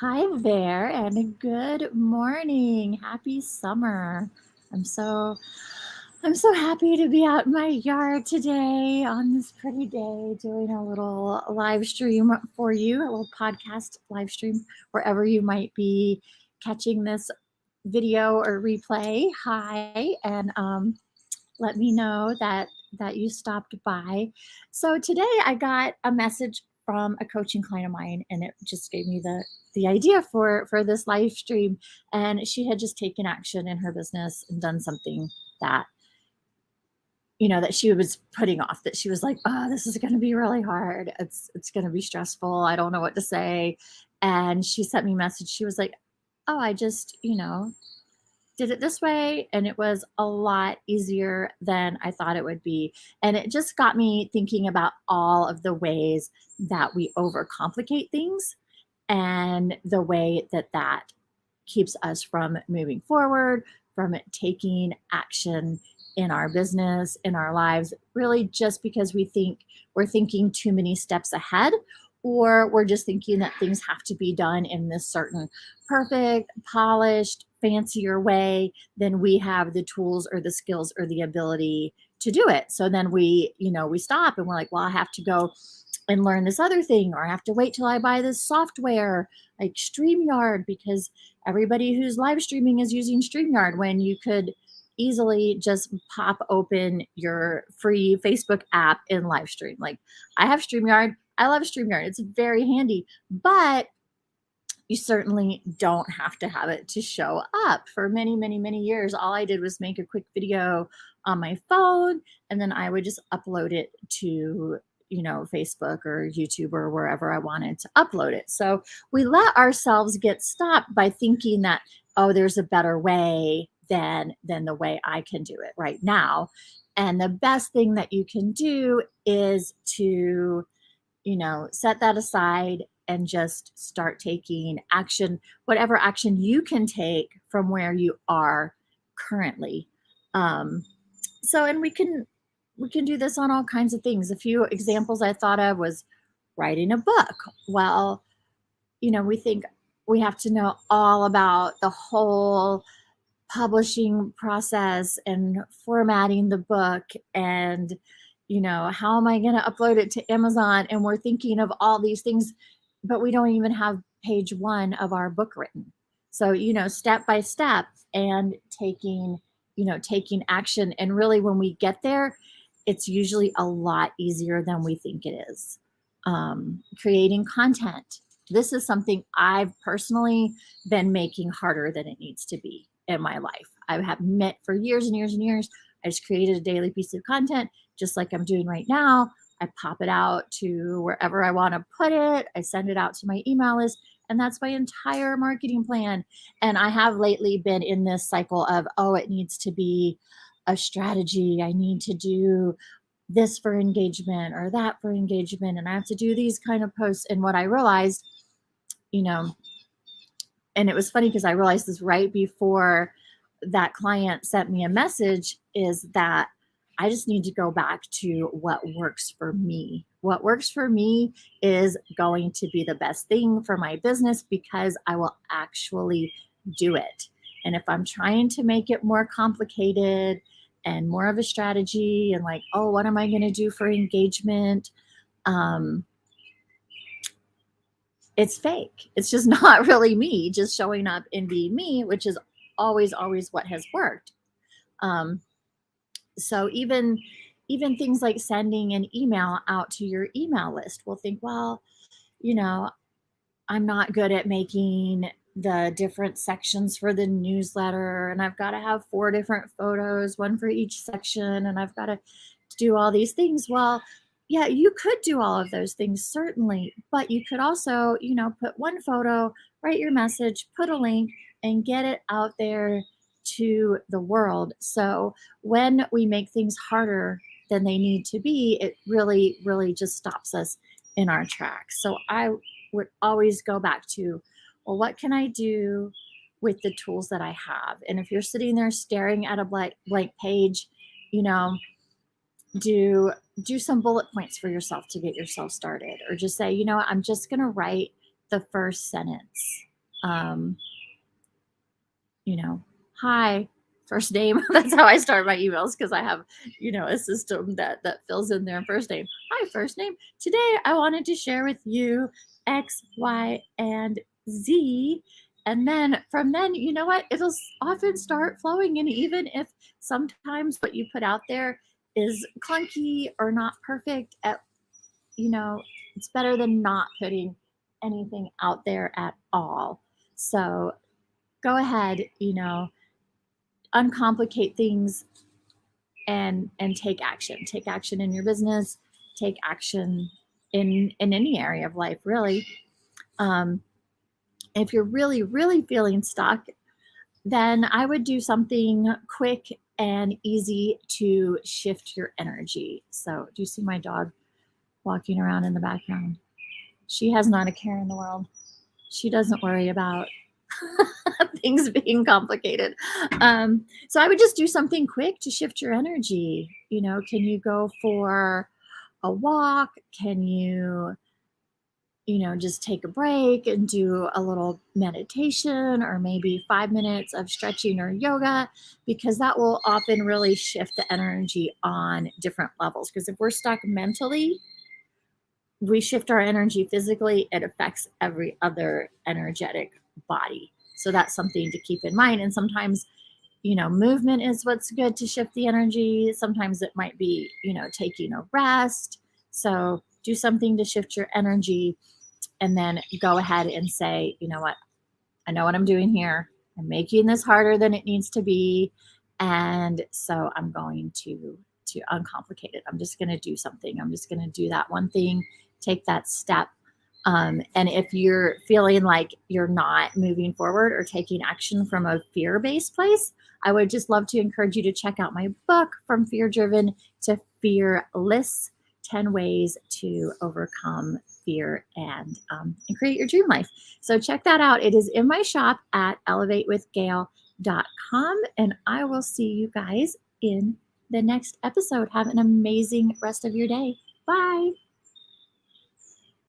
Hi there, and good morning. Happy summer. I'm so I'm so happy to be out in my yard today on this pretty day doing a little live stream for you, a little podcast live stream wherever you might be catching this video or replay. Hi, and let me know that you stopped by. So today I got a message from a coaching client of mine, and it just gave me the idea for this live stream. And she had just taken action in her business and done something that that she was putting off, that she was like, oh, this is going to be really hard, it's going to be stressful, I don't know what to say. And she sent me a message. She was like, oh, I just did it this way, and it was a lot easier than I thought it would be. And it just got me thinking about all of the ways that we overcomplicate things, and the way that that keeps us from moving forward, from taking action in our business, in our lives, really just because we're thinking too many steps ahead, or we're just thinking that things have to be done in this certain perfect, polished, fancier way than we have the tools or the skills or the ability to do it. So then we stop and we're like, well, I have to go and learn this other thing, or I have to wait till I buy this software like StreamYard, because everybody who's live streaming is using StreamYard when you could easily just pop open your free Facebook app and live stream. Like, I have StreamYard. I love StreamYard. It's very handy, but you certainly don't have to have it to show up. For many, many, many years, all I did was make a quick video on my phone, and then I would just upload it to Facebook or YouTube or wherever I wanted to upload it. So we let ourselves get stopped by thinking that, oh, there's a better way than the way I can do it right now. And the best thing that you can do is to set that aside and just start taking action, whatever action you can take from where you are currently. Um, and we can do this on all kinds of things. A few examples I thought of was writing a book. Well, we think we have to know all about the whole publishing process and formatting the book, and how am I going to upload it to Amazon, and we're thinking of all these things, but we don't even have page one of our book written. So step by step, and taking action. And really, when we get there, it's usually a lot easier than we think it is. Creating content, this is something I've personally been making harder than it needs to be in my life. I have met for years and years and years. I just created a daily piece of content, just like I'm doing right now. I pop it out to wherever I want to put it. I send it out to my email list, and that's my entire marketing plan. And I have lately been in this cycle of, oh, it needs to be a strategy. I need to do this for engagement or that for engagement, and I have to do these kind of posts. And what I realized, you know, and it was funny because I realized this right before that client sent me a message, is that I just need to go back to what works for me. What works for me is going to be the best thing for my business, because I will actually do it. And if I'm trying to make it more complicated and more of a strategy, and like, oh, what am I going to do for engagement? Um, it's fake. It's just not really me, just showing up and being me, which is always, always what has worked. Um, so even things like sending an email out to your email list, we'll think, well, you know, I'm not good at making the different sections for the newsletter, and I've got to have 4 different photos, one for each section, and I've got to do all these things. Well, yeah, you could do all of those things, certainly, but you could also, put one photo, write your message, put a link, and get it out there to the world. So when we make things harder than they need to be, it really, really just stops us in our tracks. So I would always go back to, well, what can I do with the tools that I have? And if you're sitting there staring at a blank page, do some bullet points for yourself to get yourself started, or just say, I'm just going to write the first sentence. um, hi, first name. That's how I start my emails because I have, a system that fills in their first name. Hi, first name. Today I wanted to share with you X, Y, and Z. And then from then, you know what? It'll often start flowing. And even if sometimes what you put out there is clunky or not perfect, it's better than not putting anything out there at all. So go ahead, uncomplicate things and take action. Take action in your business, take action in any area of life, really. um, if you're really really feeling stuck, then I would do something quick and easy to shift your energy. So do you see my dog walking around in the background? She has not a care in the world. She doesn't worry about things being complicated. So I would just do something quick to shift your energy. Can you go for a walk? Can just take a break and do a little meditation or maybe 5 minutes of stretching or yoga? Because that will often really shift the energy on different levels. Because if we're stuck mentally, we shift our energy physically, it affects every other energetic body. So that's something to keep in mind. And sometimes, movement is what's good to shift the energy. Sometimes it might be, taking a rest. So do something to shift your energy and then go ahead and say, you know what? I know what I'm doing here. I'm making this harder than it needs to be. And so I'm going to uncomplicate it. I'm just going to do something. I'm just going to do that one thing, take that step. And if you're feeling like you're not moving forward or taking action from a fear-based place, I would just love to encourage you to check out my book, From Fear Driven to Fearless, 10 Ways to Overcome Fear and create your dream life. So check that out. It is in my shop at elevatewithgail.com. And I will see you guys in the next episode. Have an amazing rest of your day. Bye.